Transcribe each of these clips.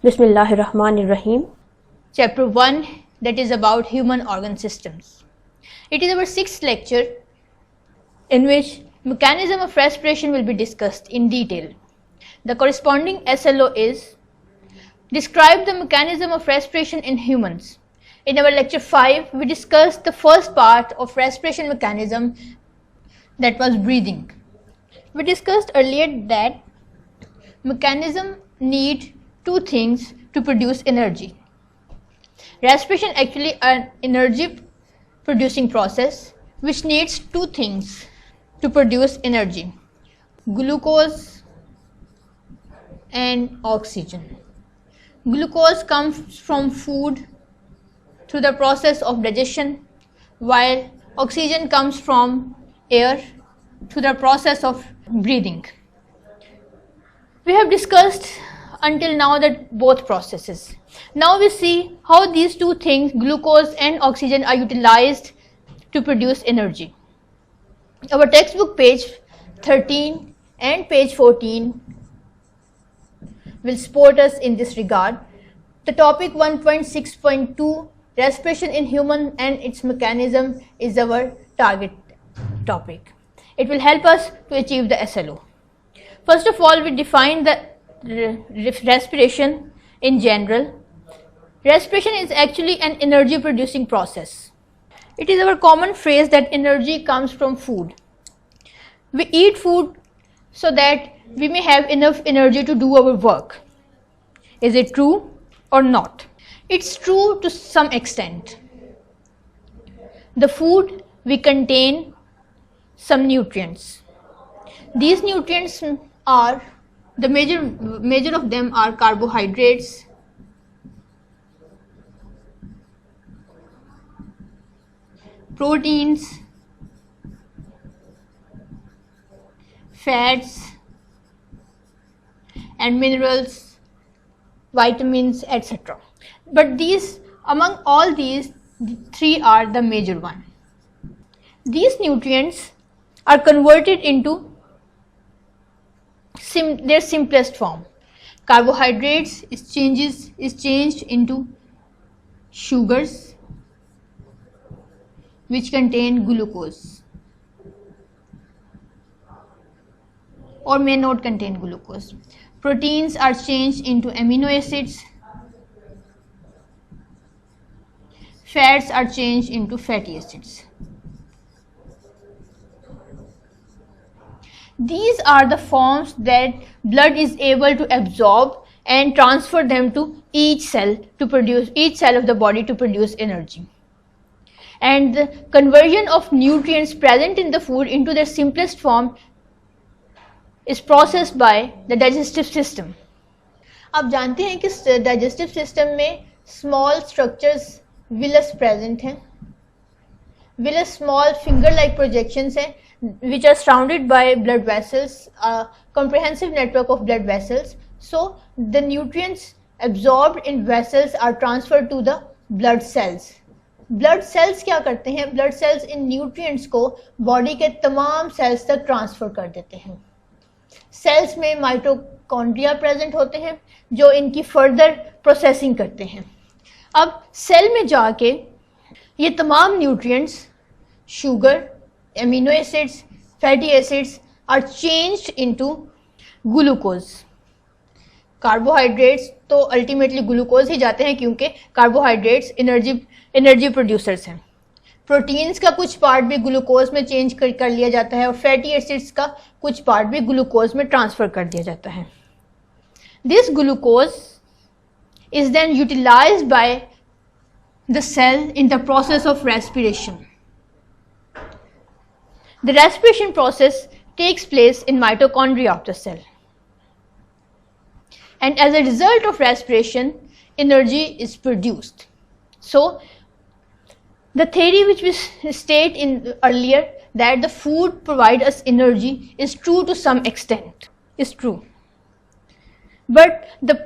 Bismillahirrahmanirrahim. Chapter 1, that is about human organ systems. It is our 6th lecture in which mechanism of respiration will be discussed in detail. The corresponding SLO is describe the mechanism of respiration in humans. In our lecture 5, we discussed the first part of respiration mechanism, that was breathing. We discussed earlier that mechanism need two things to produce energy. Respiration actually an energy producing process which needs two things to produce energy: glucose and oxygen. Glucose comes from food through the process of digestion, while oxygen comes from air through the process of breathing. We have discussed until now that both processes. Now we see how these two things, glucose and oxygen, are utilized to produce energy. Our textbook page 13 and page 14 will support us in this regard. The topic 1.6.2, respiration in human and its mechanism, is our target topic. It will help us to achieve the SLO. First of all, we define the respiration in general. Respiration is actually an energy producing process. It is our common phrase that energy comes from food. We eat food so that we may have enough energy to do our work. Is it true or not? It's true to some extent. The food we contain some nutrients. These nutrients are the major of them are carbohydrates, proteins, fats, and minerals, vitamins, etc. But among all these, three are the major one. These nutrients are converted into their simplest form. Carbohydrates is changed into sugars, which contain glucose or may not contain glucose. Proteins are changed into amino acids. Fats are changed into fatty acids. These are the forms that blood is able to absorb and transfer them to each cell of the body to produce energy. And the conversion of nutrients present in the food into their simplest form is processed by the digestive system. आप जानते हैं कि digestive system में small structures villus present हैं. Villus small finger-like projections हैं which are surrounded by blood vessels, a comprehensive network of blood vessels. So the nutrients absorbed in vessels are transferred to the blood cells. Blood cells क्या करते हैं? Blood cells इन nutrients को body के तमाम sales तक transfer कर देते हैं. सेल्स में माइटोकॉन्ड्रिया प्रेजेंट होते हैं जो इनकी फर्दर प्रोसेसिंग करते हैं. अब सेल में जाके ये तमाम nutrients, sugar, amino acids, fatty acids are changed into glucose. Carbohydrates तो अल्टीमेटली ग्लूकोज ही जाते हैं क्योंकि कार्बोहाइड्रेट्स एनर्जी प्रोड्यूसर्स हैं. प्रोटीन्स का कुछ पार्ट भी ग्लूकोज में चेंज कर लिया जाता है और फैटी एसिड्स का कुछ पार्ट भी ग्लूकोज में ट्रांसफर कर दिया जाता है. This glucose is then utilised by the cell in the process of respiration. The respiration process takes place in mitochondria of the cell. And as a result of respiration, energy is produced. So, the theory which we state in earlier that the food provide us energy is true to some extent, is true. But the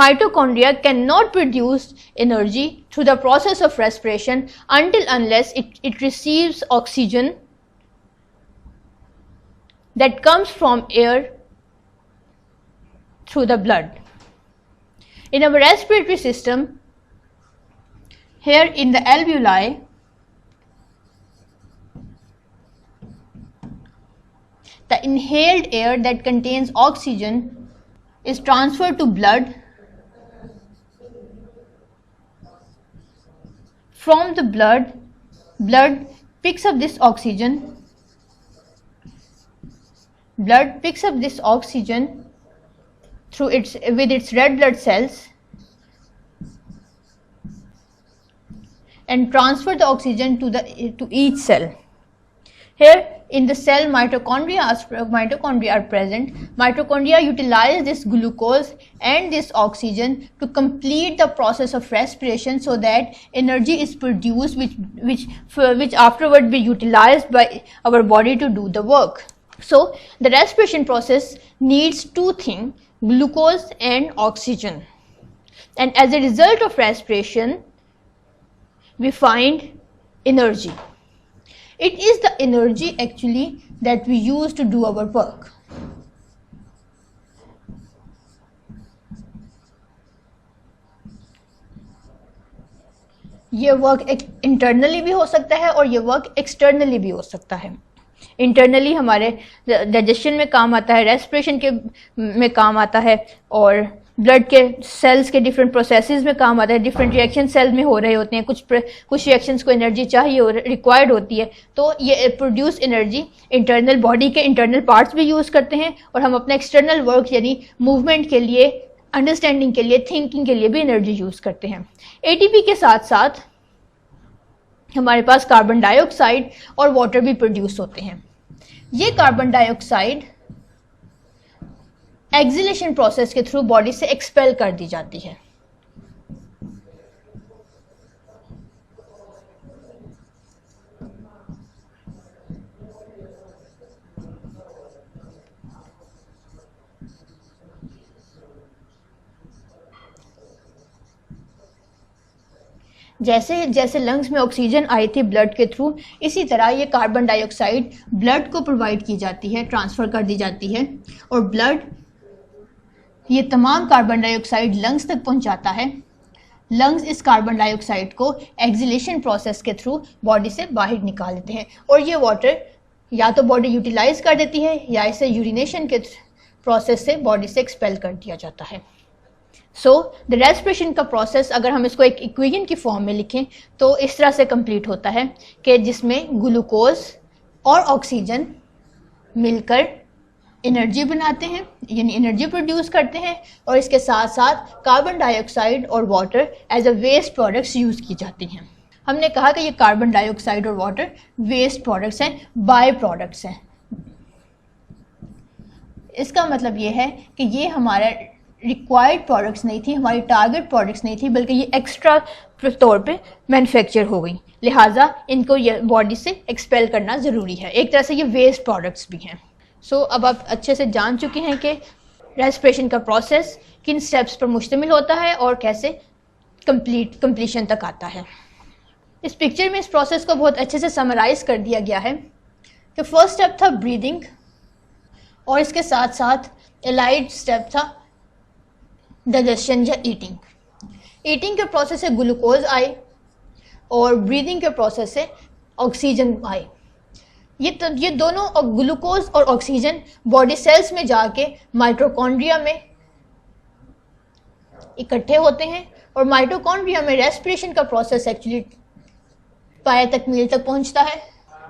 mitochondria cannot produce energy through the process of respiration unless it receives oxygen that comes from air through the blood. In our respiratory system, here in the alveoli, the inhaled air that contains oxygen is transferred to blood. From the blood picks up this oxygen. Blood picks up this oxygen through with its red blood cells and transfer the oxygen to each cell. Here in the cell, mitochondria are present. Mitochondria utilize this glucose and this oxygen to complete the process of respiration, so that energy is produced, which afterward be utilized by our body to do the work. So the respiration process needs two things, glucose and oxygen. And as a result of respiration, we find energy. It is the energy actually that we use to do our work. ये work internally भी हो सकता है और ये work externally भी हो सकता है. इंटरनली हमारे डाइजेशन में काम आता है, रेस्पिरेशन के में काम आता है, और ब्लड के सेल्स के डिफरेंट प्रोसेसेस में काम आता है. डिफरेंट रिएक्शन सेल में हो रहे होते हैं, कुछ रिएक्शंस को एनर्जी चाहिए रिक्वायर्ड होती है, तो ये प्रोड्यूस एनर्जी इंटरनल बॉडी के इंटरनल पार्ट्स भी यूज़ करते हैं, और हम अपने एक्सटर्नल वर्क यानी मूवमेंट के लिए, अंडरस्टैंडिंग के लिए, थिंकिंग के लिए भी एनर्जी यूज़ करते हैं. एटीपी के साथ साथ हमारे पास कार्बन डाइऑक्साइड और वाटर भी प्रोड्यूस होते हैं. ये कार्बन डाइऑक्साइड एक्सिलेशन प्रोसेस के थ्रू बॉडी से एक्सपेल कर दी जाती है. जैसे जैसे लंग्स में ऑक्सीजन आई थी ब्लड के थ्रू, इसी तरह ये कार्बन डाइऑक्साइड ब्लड को प्रोवाइड की जाती है, ट्रांसफ़र कर दी जाती है, और ब्लड ये तमाम कार्बन डाइऑक्साइड लंग्स तक पहुंचाता है. लंग्स इस कार्बन डाइऑक्साइड को एक्सिलेशन प्रोसेस के थ्रू बॉडी से बाहर निकाल देते हैं, और ये वाटर या तो बॉडी यूटिलाइज कर देती है या इसे यूरिनेशन के प्रोसेस से बॉडी से एक्सपेल कर दिया जाता है. सो द रेस्पिरेशन का प्रोसेस अगर हम इसको एक इक्वेशन की फॉर्म में लिखें तो इस तरह से कंप्लीट होता है कि जिसमें ग्लूकोज और ऑक्सीजन मिलकर एनर्जी बनाते हैं, यानी एनर्जी प्रोड्यूस करते हैं, और इसके साथ साथ कार्बन डाइऑक्साइड और water as a waste products use की जाती हैं. हमने कहा कि ये कार्बन डाइऑक्साइड और वाटर वेस्ट प्रोडक्ट्स हैं, बाय प्रोडक्ट्स हैं. इसका मतलब ये है कि ये हमारा रिक्वायर्ड प्रोडक्ट्स नहीं थी, हमारी टारगेट प्रोडक्ट्स नहीं थी, बल्कि ये एक्स्ट्रा तौर पे मैन्युफैक्चर हो गई, लिहाजा इनको ये बॉडी से एक्सपेल करना ज़रूरी है. एक तरह से ये वेस्ट प्रोडक्ट्स भी हैं. सो अब आप अच्छे से जान चुके हैं कि रेस्पिरेशन का प्रोसेस किन स्टेप्स पर मुश्तमिल होता है और कैसे कंप्लीशन तक आता है. इस पिक्चर में इस प्रोसेस को बहुत अच्छे से समराइज़ कर दिया गया है कि फर्स्ट स्टेप था ब्रीदिंग, और इसके साथ साथ एलाइड स्टेप था डाइजेशन या ईटिंग. ईटिंग के प्रोसेस से ग्लूकोज आए और ब्रीदिंग के प्रोसेस से ऑक्सीजन आए. ये दोनों ग्लूकोज और ऑक्सीजन बॉडी सेल्स में जाके माइटोकॉन्ड्रिया में इकट्ठे होते हैं, और माइटोकॉन्ड्रिया में रेस्पिरेशन का प्रोसेस एक्चुअली पाया तकमील तक पहुंचता है.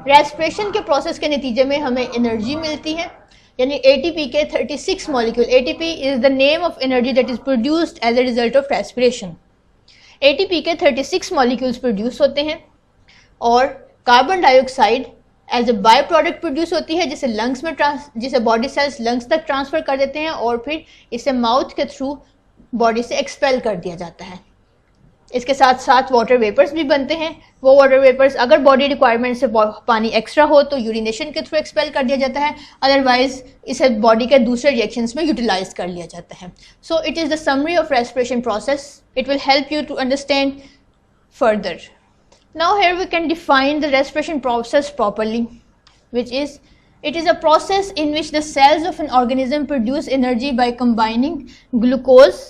रेस्पिरेशन के प्रोसेस के नतीजे में हमें एनर्जी मिलती है, यानी एटीपी के 36 molecule. ATP is the name of energy that is produced as a result of respiration. ATP के 36 मॉलिक्यूल्स प्रोड्यूस होते हैं, और carbon dioxide as a by product produce होती है, जिसे बॉडी सेल्स लंग्स तक ट्रांसफ़र कर देते हैं, और फिर इसे माउथ के थ्रू बॉडी से एक्सपेल कर दिया जाता है. इसके साथ साथ वाटर वेपर्स भी बनते हैं. वो वाटर वेपर्स अगर बॉडी रिक्वायरमेंट से पानी एक्स्ट्रा हो तो यूरिनेशन के थ्रू एक्सपेल कर दिया जाता है, अदरवाइज इसे बॉडी के दूसरे रिएक्शंस में यूटिलाइज कर लिया जाता है. So it is the summary of respiration process. It will help you to understand further. Now here we can define the respiration process properly, which is, it is a process in which the cells of an organism produce energy by combining glucose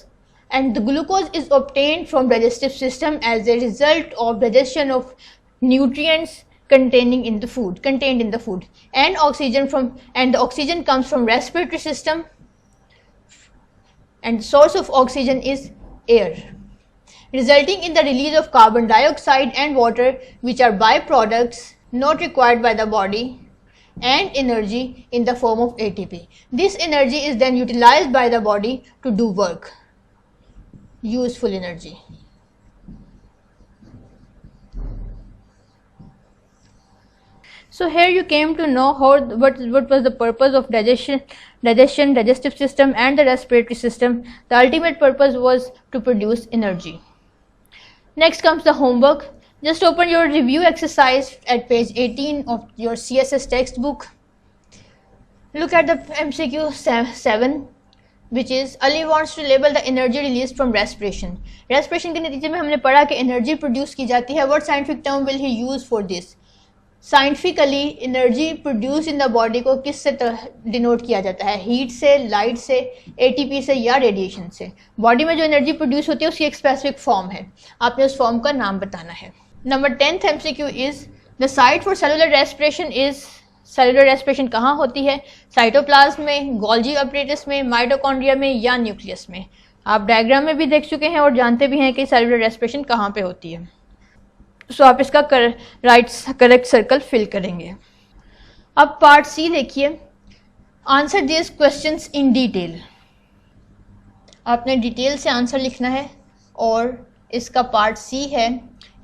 and the glucose is obtained from digestive system as a result of digestion of nutrients contained in the food, and the oxygen comes from respiratory system, and the source of oxygen is air, resulting in the release of carbon dioxide and water, which are byproducts not required by the body, and energy in the form of ATP. This energy is then utilized by the body to do work, useful energy. So here you came to know what was the purpose of digestion, digestive system and the respiratory system. The ultimate purpose was to produce energy. Next comes the homework. Just open your review exercise at page 18 of your CSS textbook. Look at the MCQ 7, which is Ali wants to label the energy released from respiration. Respiration के नतीजे में हमने पढ़ा कि energy produce की जाती है. What scientific term will he use for this? Scientifically energy produce in the body को किस से डिनोट किया जाता है? हीट से, लाइट से, एटीपी से या रेडिएशन से. बॉडी में जो एनर्जी प्रोड्यूस होती है उसकी एक स्पेसिफिक फॉर्म है, आपने उस फॉर्म का नाम बताना है. Number 10th MCQ is the site for cellular respiration is. Cellular respiration कहाँ होती है? साइटोप्लाज्म में, गोल्जी एपरेटस में, माइटोकॉन्ड्रिया में या न्यूक्लियस में. आप डायग्राम में भी देख चुके हैं और जानते भी हैं कि सेलुलर रेस्पिरेशन कहाँ पे होती है. सो आप इसका करेक्ट सर्कल फिल करेंगे. अब पार्ट सी देखिए. Answer this questions in detail. आपने डिटेल से आंसर लिखना है और इसका पार्ट सी है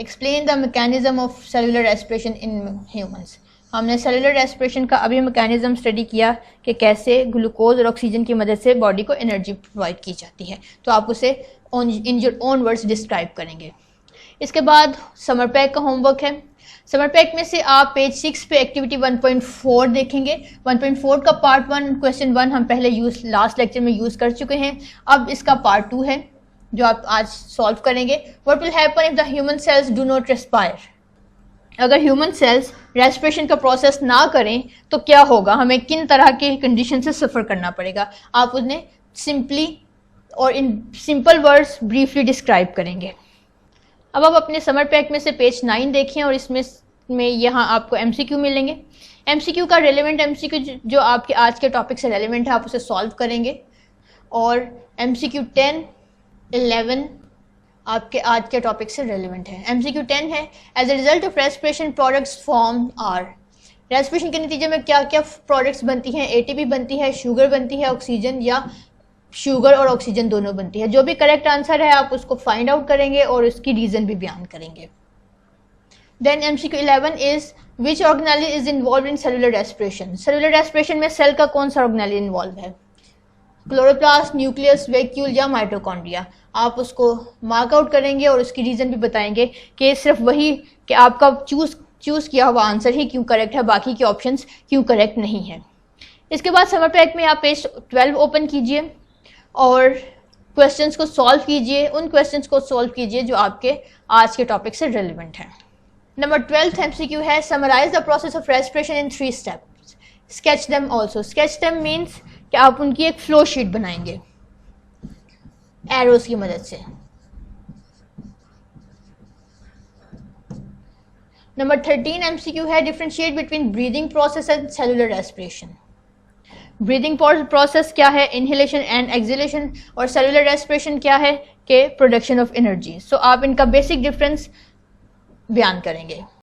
explain the mechanism of cellular respiration in humans. हमने सेलुलर रेस्पिरेशन का अभी मैकेनिज्म स्टडी किया कि कैसे ग्लूकोज और ऑक्सीजन की मदद से बॉडी को एनर्जी प्रोवाइड की जाती है. तो आप उसे in your own words describe करेंगे. इसके बाद समर पैक का होमवर्क है. समर पैक में से आप पेज 6 पे एक्टिविटी 1.4 देखेंगे. 1.4 का पार्ट 1 क्वेश्चन 1 हम पहले लास्ट लेक्चर में यूज़ कर चुके हैं. अब इसका पार्ट 2 है जो आप आज सॉल्व करेंगे. What will happen if the human cells do not respire. अगर ह्यूमन सेल्स रेस्पिरेशन का प्रोसेस ना करें तो क्या होगा, हमें किन तरह के कंडीशन से सफ़र करना पड़ेगा. आप उन्हें सिंपली और in simple words briefly describe करेंगे. अब आप अपने समर पैक में से पेज 9 देखें और इसमें यहाँ आपको MCQ मिलेंगे. MCQ का रेलेवेंट MCQ जो आपके आज के टॉपिक से रेलेवेंट है आप उसे सॉल्व करेंगे. और MCQ 10, 11 आपके आज के टॉपिक से रेलेवेंट है. MCQ 10 है as a result of respiration products form are. रेस्पिरेशन के नतीजे में क्या क्या प्रोडक्ट्स बनती हैं? ATP बनती है, शुगर बनती है, ऑक्सीजन या शुगर और ऑक्सीजन दोनों बनती है. जो भी करेक्ट आंसर है आप उसको फाइंड आउट करेंगे और उसकी रीज़न भी बयान करेंगे. Then MCQ 11 is which organelle is involve in cellular respiration. Cellular respiration में सेल का कौन सा ऑर्गेनेल इन्वॉल्व है? क्लोरोप्लास्ट, न्यूक्लियस, वैक्यूल या माइटोकॉन्ड्रिया. आप उसको मार्क आउट करेंगे और उसकी रीज़न भी बताएंगे कि सिर्फ वही कि आपका चूज़ किया हुआ आंसर ही क्यों करेक्ट है, बाकी के ऑप्शंस क्यों करेक्ट नहीं है. इसके बाद समर पैक में आप पेज 12 ओपन कीजिए और क्वेश्चंस को सॉल्व कीजिए. उन क्वेश्चंस को सॉल्व कीजिए जो आपके आज के टॉपिक से रेलेवेंट हैं. नंबर 12th MCQ है summarise the process of respiration in 3 steps. Sketch them also. Sketch them means कि आप उनकी एक फ्लो शीट बनाएंगे एरोज की मदद से. नंबर 13 MCQ है differentiate between breathing process and cellular respiration. Breathing process क्या है? Inhalation and exhalation. और सेलुलर रेस्पिरेशन क्या है? कि प्रोडक्शन ऑफ एनर्जी. सो आप इनका बेसिक डिफरेंस बयान करेंगे.